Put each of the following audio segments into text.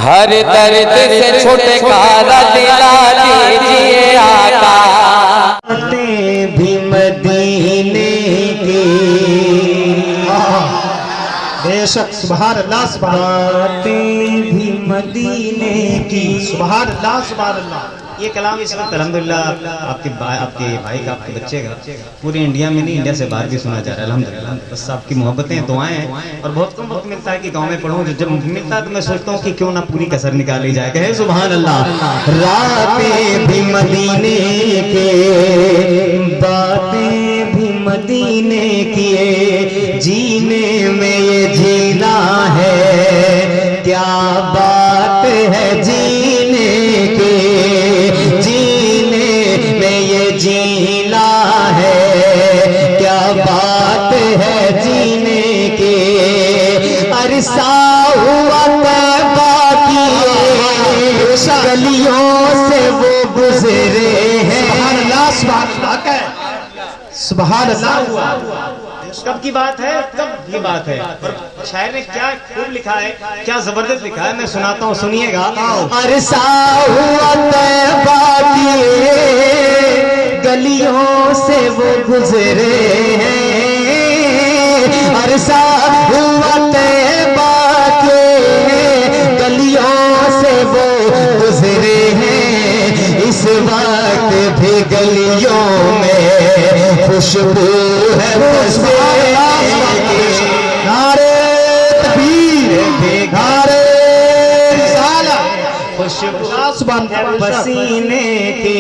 हर दर्द से छुटकारा दिला दीजिए आका। भी मदीने की बेशक सुभान अल्लाह सुभान भी मदीने की सुभान अल्लाह सुभान अल्लाह। ये कलाम इस वक्त अल्हम्दुलिल्लाह आपके भाई का, आपके बच्चे का पूरे इंडिया में नहीं, इंडिया से बाहर भी सुना जा रहा है अल्हम्दुलिल्लाह। बस आपकी मोहब्बतें दुआएं हैं और बहुत कम वक्त मिलता है कि गांव में पढ़ूं। जब मिलता है तो मैं सोचता हूँ कि क्यों ना पूरी कसर निकाली जाए। कहे सुभान अल्लाह। रातें भी मदीने के, बातें भी मदीने की, जीने में ये जीना है, क्या बात है जीने के, जीने में ये जीना है, क्या बात है जीने के। अरसा हुआ तैबा की गलियों से वो गुजरे हैं। सुभान अल्लाह सुभान अल्लाह। कब की बात है, कब की बात है। और शायर ने क्या खूब लिखा है, क्या जबरदस्त लिखा है, मैं सुनाता हूँ, सुनिएगा। अरसा हुआ तैबा की गलियों से वो गुजरे हैं, अरसा हुआ तैबा के गलियों से वो गुजरे हैं। इस वक्त भी गलियों में खुशबू है नारे तकबीर, नारे रिसालत, खुशबू पसीने के।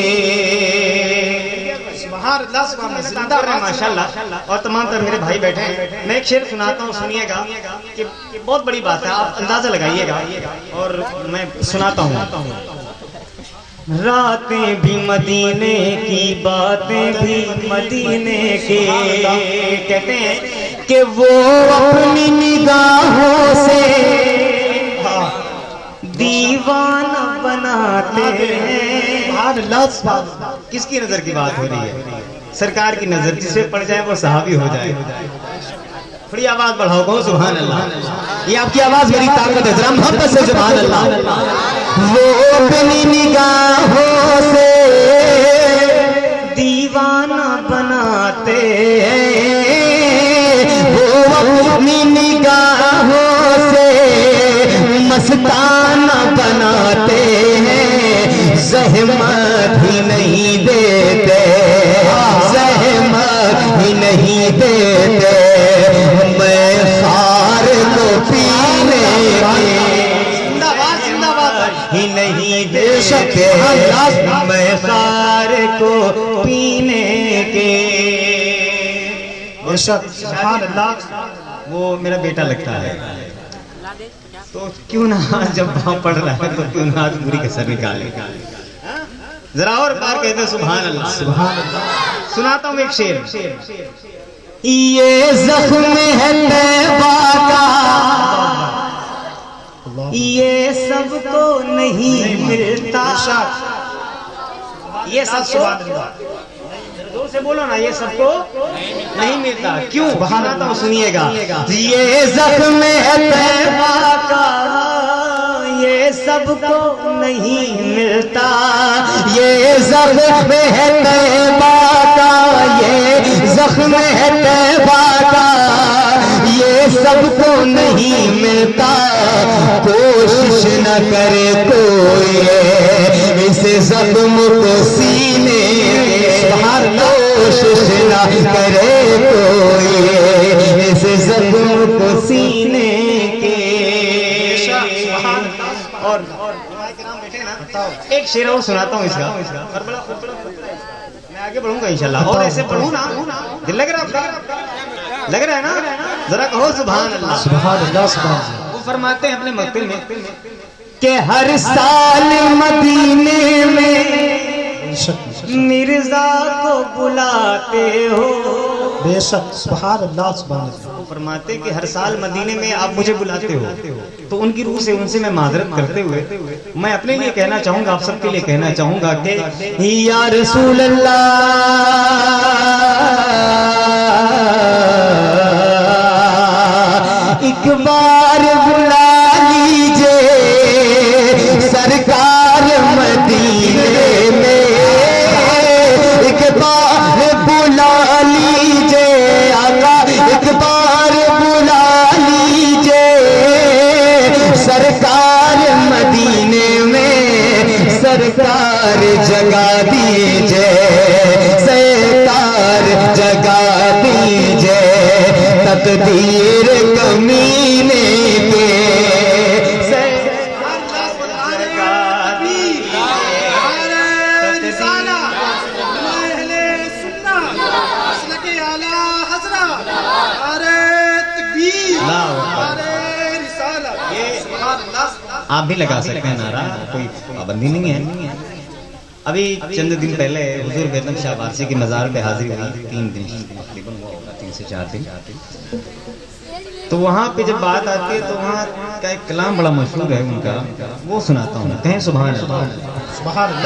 माशाल्लाह। और तमाम तर मेरे भाई बैठे हैं, मैं एक शेर सुनाता हूँ, सुनिएगा कि बहुत बड़ी बात है, आप अंदाजा लगाइएगा और मैं सुनाता हूँ। रातें भी मदीने की, बातें भी मदीने के, कहते हैं कि वो अपनी निगाहों से दीवाना बनाते हैं। किसकी नजर की बात हो रही है? सरकार की नजर, जिसे पड़ जाए वो सहाबी हो जाए। थोड़ी आवाज बढ़ाओ, कहो सुभान अल्लाह। ये आपकी आवाज मेरी ताकत है, जरा मोहब्बत से सुभान अल्लाह। वो अपनी निगाहों से दीवाना बनाते हैं, वो अपनी निगाहों से मस्ताना बनाते हैं। ज़हमत ही नहीं देते, ज़हमत ही नहीं देते, मैं खार को पीने ही नहीं दे सके, मैं खार को पीने के। सुभान अल्लाह। वो मेरा बेटा लगता है, तो क्यों ना जब वहां पढ़ रहा है तो क्यों ना पूरी कसर निकाले। जरा और बार कहते सुभान अल्लाह सुभान अल्लाह। सुनाता हूँ एक शेर। ये जख्म है तैबा का, ये सबको नहीं मिलता, ये सबको, जोर से बोलो ना, ये सबको नहीं मिलता। क्यों? सुनाता हूँ, सुनिएगा। ये जख्म है तैबा का, ये सबको नहीं मिलता, ये जख्म है तैबा का, ये जख्म है तैबा का, ये सबको नहीं मिलता। कोशिश न करे कोई इस जख्म को सीने, कोशिश न करे कोई इस जख्म को सीने के। और एक शेर और सुनाता हूँ इसका, और बड़ा खूबसूरत है, मैं आगे बढ़ूंगा इंशाल्लाह। और ऐसे पढ़ूं ना, दिल लग रहा है, लग रहा है ना, जरा कहो सुभान अल्लाह सुभान अल्लाह सुभान अल्लाह। वो फरमाते हैं अपने महफिल में कि हर साल मदीने में मिर्जा को बुलाते हो। बेशक सुभान अल्लाह सुभान अल्लाह। वो फरमाते कि हर साल मदीने में आप मुझे बुलाते हो, तो उनकी रूह से उनसे मैं माजरत करते हुए मैं अपने लिए कहना चाहूंगा, आप सबके लिए कहना चाहूंगा कि या रसूल अल्लाह, एक बार बुला लीजिए तकदीर कमीने के आप भी लगा सकते हैं नारा, कोई पाबंदी नहीं है। अभी चंद दिन पहले हुजूर बेगम शाह वारसी की मज़ार पे हाजिरी हुई, 3 दिन तकरीबन हुआ होगा, 3 से 4 दिन। तो वहाँ पे जब बात आती है तो वहाँ का एक कलाम बड़ा मशहूर है उनका, वो सुनाता हूँ। कहें सुभान अल्लाह,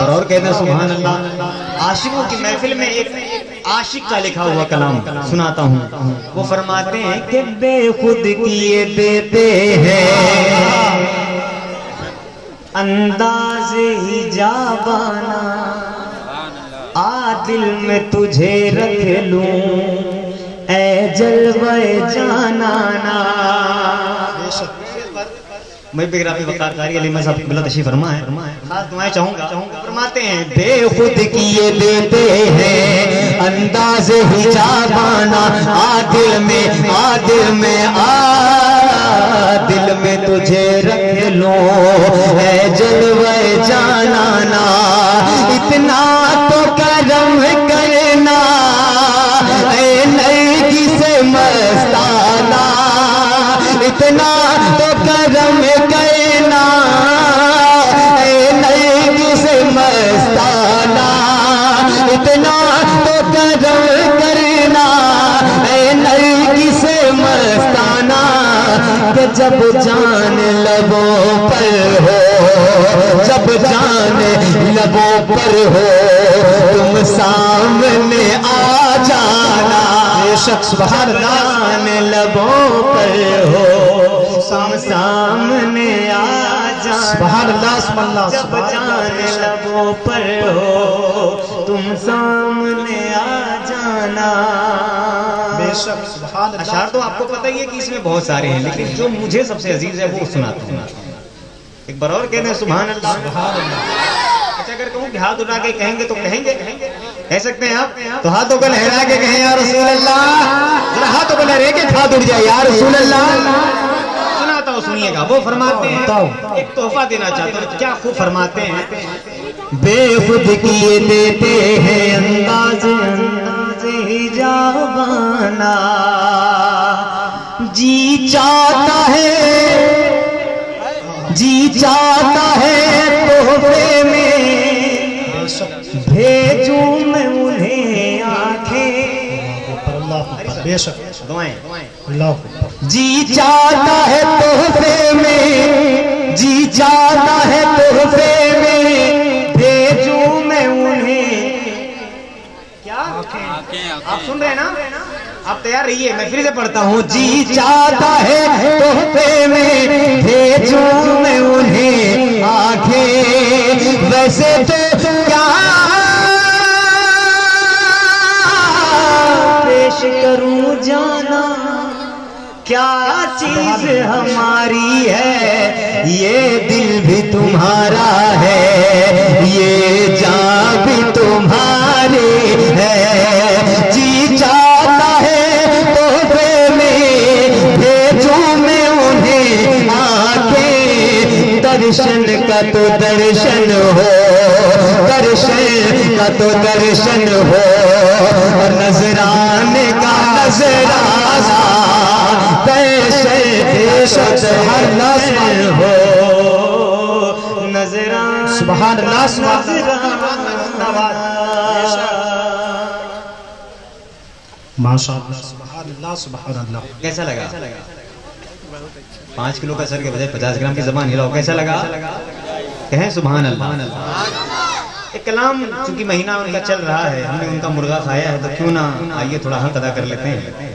और कहते हैं सुभान अल्लाह। आशिकों की महफिल में एक आशिक का लिखा हुआ कलाम सुनाता हूँ। वो फरमाते हैं कि बेखुद किए देते हैं अंदाज ही जाबाना, आ दिल में तुझे रख लूं ऐ जलवे जानाना। मैं बेगराफी वकार कारी अली मज़हब बिला तशरीफ फरमा है, खास दुआएं चाहूंगा। फरमाते हैं बेखुद किए देते हैं अंदाज ही जाबाना, आ दिल में तुझे रख लो है जलवे जानाना। इतना तो करम करना ऐ नरगी से मस्ताना, इतना तो करम करना ऐ नरगी से मस्ताना, इतना तो करम करना ऐ नरगी से मस्ताना। कि जब जान लबों पर हो, जब जान लबों पर हो, तुम सामने आ जाना। बेशक सुभान अल्लाह, लबों पर हो तुम सामने आ जाना। सुभान अल्लाह, सुभान अल्लाह। जब जान लबों पर हो तुम सामने आ जाना। बेशक सुभान अल्लाह। अशार तो आपको पता ही है कि इसमें बहुत सारे हैं, लेकिन जो मुझे सबसे अजीज है वो सुनाता हूँ। एक बार और कहते हैं सुभान अल्लाह, सुभान अल्लाह। अच्छा अगर कहूँ कि हाथ उठा के कहेंगे तो कहेंगे, कह सकते हैं आप? तो हाथों को लहरा के कहें या रसूल अल्लाह। जरा हाथों को लहरा के हाथ उठ जाए या रसूल अल्लाह। सुनाता हूँ, सुनिएगा। वो फरमाते हैं, एक तोहफा देना चाहता हूँ, क्या खूब फरमाते हैं। बेखुद किए देते हैं अंदाज ही जाबाना, जी चाहता है तोहफे में भेजूं मैं उन्हें आंखें। बेशक जी चाहता है तोहफे में, जी चाहता है तोहफे में भेजूं मैं उन्हें। क्या आप सुन रहे हैं ना? आप तैयार रहिए, मैं फिर से पढ़ता हूँ। जी चाहता है तोहफे में भेजूं मैं उन्हें आंखें। वैसे तो क्या पेश करूं जाना, क्या चीज हमारी है, ये दिल भी तुम्हारा है, ये जान भी तुम्हारी है। जी चाहता है तोहफे में भेजूं मैं उन्हें आंखें। दर्शन का तो दर्शन हो, दर्शन का तो दर्शन हो, और नजराने का नजराना हो। नजराना सुभान अल्लाह, माशाअल्लाह, सुभान अल्लाह, सुभान अल्लाह। कैसा लगा? 5 किलो का सर के बजाय 50 ग्राम की ज़बान हिलाओ, कैसा लगा? कहें सुभान अल्लाह। एक कलाम, चूंकि महीना उनका चल रहा है, हमने उनका मुर्गा खाया है, तो क्यों ना आइए थोड़ा हक अदा कर लेते हैं।